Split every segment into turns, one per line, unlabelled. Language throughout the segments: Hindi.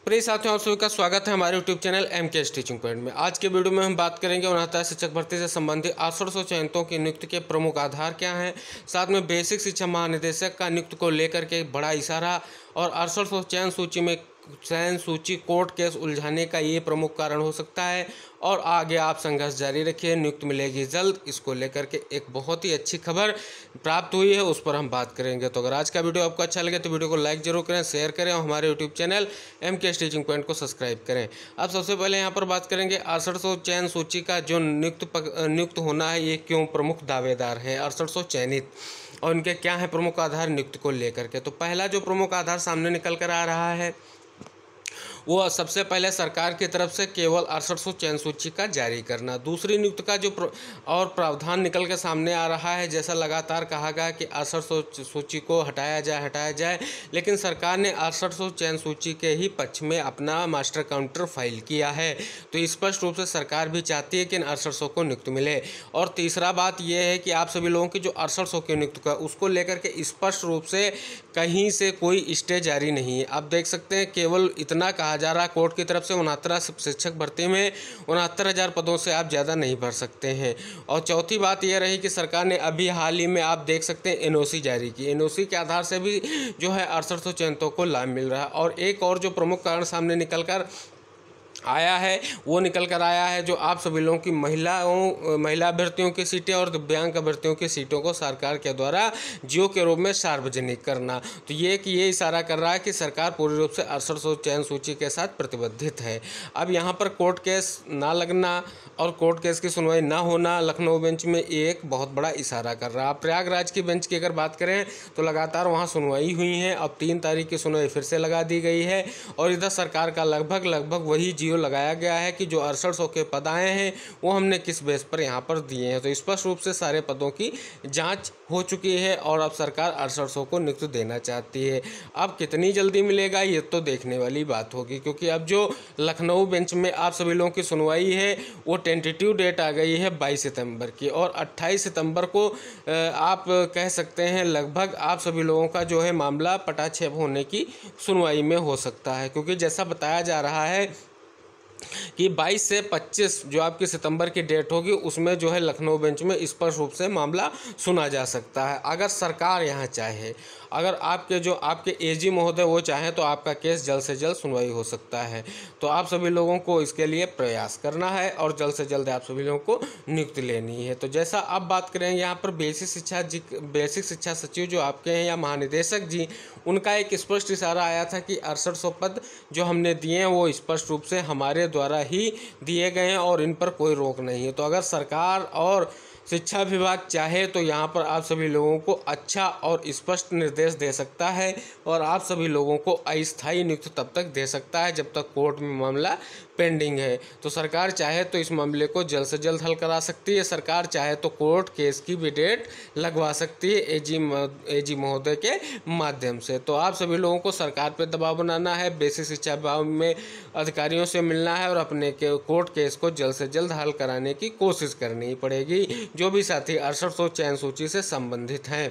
प्रिय साथियों, आप सभी का स्वागत है हमारे YouTube channel MK teaching point में। आज के वीडियो में हम बात करेंगे 69 शिक्षक भर्ती से संबंधित 800 चयनितों की नियुक्ति के प्रमुख आधार क्या हैं, साथ में बेसिक शिक्षा महानिदेशक का नियुक्ति को लेकर के एक बड़ा इशारा और 800 चयन सूची कोर्ट केस उलझाने का ये प्रमुख कारण हो सकता है। और आगे आप संघर्ष जारी रखिए, नियुक्ति मिलेगी जल्द, इसको लेकर के एक बहुत ही अच्छी खबर प्राप्त हुई है, उस पर हम बात करेंगे। तो अगर आज का वीडियो आपको अच्छा लगे तो वीडियो को लाइक जरूर करें, शेयर करें और हमारे YouTube channel MK teaching point को सब्सक्राइब करें। अब सबसे पहले यहाँ पर बात करेंगे 800 चयन सूची का जो नियुक्त होना है, ये क्यों प्रमुख दावेदार हैं 800 चयनित और इनके क्या है प्रमुख आधार नियुक्ति को लेकर के। तो पहला जो प्रमुख आधार सामने निकल कर आ रहा है वो सबसे पहले सरकार की तरफ से केवल 800 चयन सूची का जारी करना। दूसरी नियुक्ति का जो और प्रावधान निकल के सामने आ रहा है, जैसा लगातार कहा गया कि 800 सूची को हटाया जाए, लेकिन सरकार ने 800 चयन सूची के ही पक्ष में अपना मास्टर काउंटर फाइल किया है। तो स्पष्ट रूप से सरकार भी चाहती है कि इन 800 को नियुक्ति मिले। और तीसरा बात यह है कि आप सभी लोगों की जो 800 की नियुक्ति का उसको लेकर के स्पष्ट रूप से कहीं से कोई स्टे जारी नहीं है। आप देख सकते हैं, केवल इतना कहा जा रहा कोर्ट की तरफ से 69 शिक्षक भर्ती में 69,000 पदों से आप ज़्यादा नहीं भर सकते हैं। और चौथी बात यह रही कि सरकार ने अभी हाल ही में आप देख सकते हैं NOC जारी की। NOC के आधार से भी जो है 800 चयनितों को लाभ मिल रहा है। और एक और जो प्रमुख कारण सामने निकल कर आया है वो निकल कर आया है, जो आप सभी लोगों की महिला अभ्यर्थियों की सीटें और दिव्यांग अभ्यर्थियों की सीटों को सरकार के द्वारा जियो के रूप में सार्वजनिक करना। तो ये इशारा कर रहा है कि सरकार पूरी रूप से 800 चयन सूची के साथ प्रतिबद्धित है। अब यहाँ पर कोर्ट केस ना लगना और कोर्ट केस की सुनवाई ना होना लखनऊ बेंच में एक बहुत बड़ा इशारा कर रहा है। प्रयागराज की बेंच की अगर बात करें तो लगातार वहाँ सुनवाई हुई है। अब 3 तारीख की सुनवाई फिर से लगा दी गई है और इधर सरकार का लगभग वही जियो लगाया गया है कि जो 800 के पद आए हैं वो हमने किस बेस पर यहाँ पर दिए हैं। तो स्पष्ट रूप से सारे पदों की जांच हो चुकी है और अब सरकार 800 को नियुक्ति देना चाहती है। अब कितनी जल्दी मिलेगा ये तो देखने वाली बात होगी, क्योंकि अब जो लखनऊ बेंच में आप सभी लोगों की सुनवाई है वो टेंटेटिव डेट आ गई है 22 सितंबर की और 28 सितंबर को आप कह सकते हैं लगभग आप सभी लोगों का जो है मामला पटाक्षेप होने की सुनवाई में हो सकता है। क्योंकि जैसा बताया जा रहा है कि 22 से 25 जो आपकी सितंबर की डेट होगी उसमें जो है लखनऊ बेंच में स्पष्ट रूप से मामला सुना जा सकता है। अगर सरकार यहाँ चाहे, अगर आपके AG महोदय वो चाहें तो आपका केस जल्द से जल्द सुनवाई हो सकता है। तो आप सभी लोगों को इसके लिए प्रयास करना है और जल्द से जल्द आप सभी लोगों को नियुक्ति लेनी है। तो जैसा अब बात करेंगे यहाँ पर बेसिक शिक्षा सचिव जो आपके हैं या महानिदेशक जी, उनका एक स्पष्ट इशारा आया था कि 800 पद जो हमने दिए हैं वो स्पष्ट रूप से हमारे द्वारा ही दिए गए हैं और इन पर कोई रोक नहीं है। तो अगर सरकार और शिक्षा विभाग चाहे तो यहाँ पर आप सभी लोगों को अच्छा और स्पष्ट निर्देश दे सकता है और आप सभी लोगों को अस्थायी नियुक्ति तब तक दे सकता है जब तक कोर्ट में मामला पेंडिंग है। तो सरकार चाहे तो इस मामले को जल्द से जल्द हल करा सकती है। सरकार चाहे तो कोर्ट केस की भी डेट लगवा सकती है AG महोदय के माध्यम से। तो आप सभी लोगों को सरकार पर दबाव बनाना है, बेसिक शिक्षा विभाग में अधिकारियों से मिलना है और अपने कोर्ट केस को जल्द से जल्द हल कराने की कोशिश करनी पड़ेगी, जो भी साथी 800 चयन सूची से संबंधित हैं।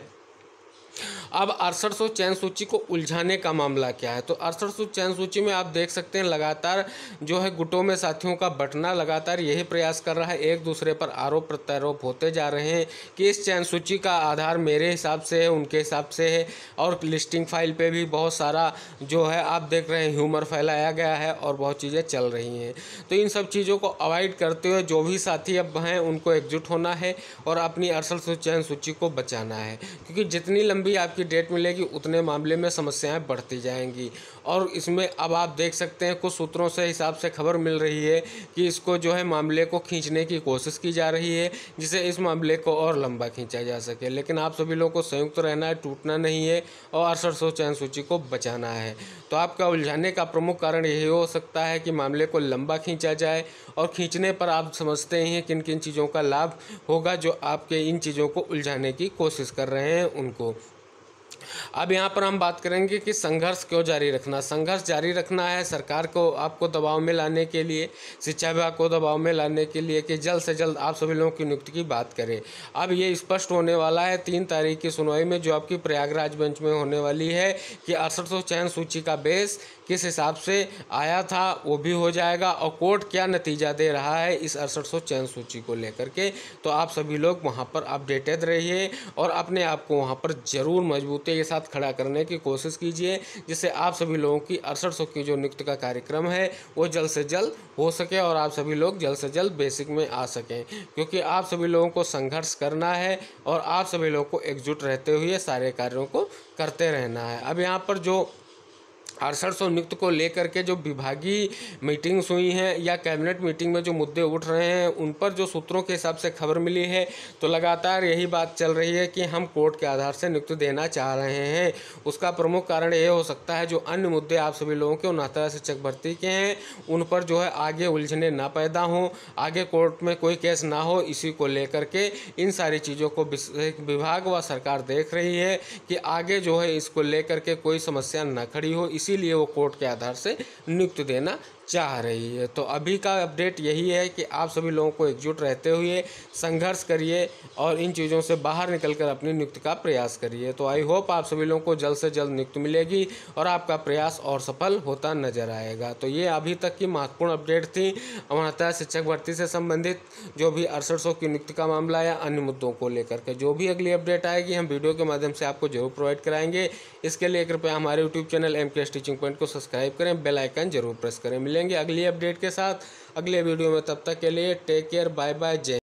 अब 800 चयन सूची को उलझाने का मामला क्या है, तो 800 चयन सूची में आप देख सकते हैं लगातार जो है गुटों में साथियों का बंटना लगातार यही प्रयास कर रहा है। एक दूसरे पर आरोप प्रत्यारोप होते जा रहे हैं कि इस चयन सूची का आधार मेरे हिसाब से है, उनके हिसाब से है। और लिस्टिंग फाइल पे भी बहुत सारा जो है आप देख रहे हैं ह्यूमर फैलाया गया है और बहुत चीज़ें चल रही हैं। तो इन सब चीज़ों को अवॉइड करते हुए जो भी साथी अब हैं उनको एकजुट होना है और अपनी 800 चयन सूची को बचाना है, क्योंकि जितनी लंबी आपकी डेट मिलेगी उतने मामले में समस्याएं बढ़ती जाएंगी। और इसमें अब आप देख सकते हैं कुछ सूत्रों से हिसाब से खबर मिल रही है कि इसको जो है मामले को खींचने की कोशिश की जा रही है, जिससे इस मामले को और लंबा खींचा जा सके। लेकिन आप सभी लोगों को संयुक्त रहना है, टूटना नहीं है और 800 चयन सूची को बचाना है। तो आपका उलझाने का प्रमुख कारण यही हो सकता है कि मामले को लंबा खींचा जाए और खींचने पर आप समझते ही हैं किन किन चीज़ों का लाभ होगा जो आपके इन चीज़ों को उलझाने की कोशिश कर रहे हैं उनको। अब यहाँ पर हम बात करेंगे कि संघर्ष क्यों जारी रखना। संघर्ष जारी रखना है सरकार को आपको दबाव में लाने के लिए, शिक्षा विभाग को दबाव में लाने के लिए कि जल्द से जल्द आप सभी लोगों की नियुक्ति की बात करें। अब ये स्पष्ट होने वाला है 3 तारीख की सुनवाई में जो आपकी प्रयागराज बेंच में होने वाली है कि 800 चयन सूची का बेस किस हिसाब से आया था वो भी हो जाएगा, और कोर्ट क्या नतीजा दे रहा है इस 6800 चयन सूची को लेकर के। तो आप सभी लोग वहाँ पर अपडेटेड रहिए और अपने आप को वहाँ पर ज़रूर मजबूती के साथ खड़ा करने की कोशिश कीजिए, जिससे आप सभी लोगों की 6800 की जो नियुक्ति का कार्यक्रम है वो जल्द से जल्द हो सके और आप सभी लोग जल्द से जल्द बेसिक में आ सकें, क्योंकि आप सभी लोगों को संघर्ष करना है और आप सभी लोगों को एकजुट रहते हुए सारे कार्यों को करते रहना है। अब यहाँ पर जो 6800 नियुक्त को लेकर के जो विभागीय मीटिंग्स हुई हैं या कैबिनेट मीटिंग में जो मुद्दे उठ रहे हैं, उन पर जो सूत्रों के हिसाब से खबर मिली है, तो लगातार यही बात चल रही है कि हम कोर्ट के आधार से नियुक्ति देना चाह रहे हैं। उसका प्रमुख कारण ये हो सकता है जो अन्य मुद्दे आप सभी लोगों के 69 शिक्षक भर्ती के हैं, उन पर जो है आगे उलझने ना पैदा हों, आगे कोर्ट में कोई केस ना हो, इसी को लेकर के इन सारी चीज़ों को विभाग व सरकार देख रही है कि आगे जो है इसको लेकर के कोई समस्या न खड़ी हो, इसीलिए वो कोर्ट के आधार से नियुक्ति देना चाह रही है। तो अभी का अपडेट यही है कि आप सभी लोगों को एकजुट रहते हुए संघर्ष करिए और इन चीज़ों से बाहर निकलकर अपनी नियुक्ति का प्रयास करिए। तो आई होप आप सभी लोगों को जल्द से जल्द नियुक्ति मिलेगी और आपका प्रयास और सफल होता नजर आएगा। तो ये अभी तक की महत्वपूर्ण अपडेट थी अमरता शिक्षक भर्ती से संबंधित, जो भी 6800 की नियुक्ति का मामला या अन्य मुद्दों को लेकर के। जो भी अगली अपडेट आएगी हम वीडियो के माध्यम से आपको जरूर प्रोवाइड कराएंगे। इसके लिए कृपया हमारे YouTube channel MKS teaching point को सब्सक्राइब करें, बेल आइकन जरूर प्रेस करें। मिलेंगे अगली अपडेट के साथ अगले वीडियो में, तब तक के लिए टेक केयर, बाय बाय, जय।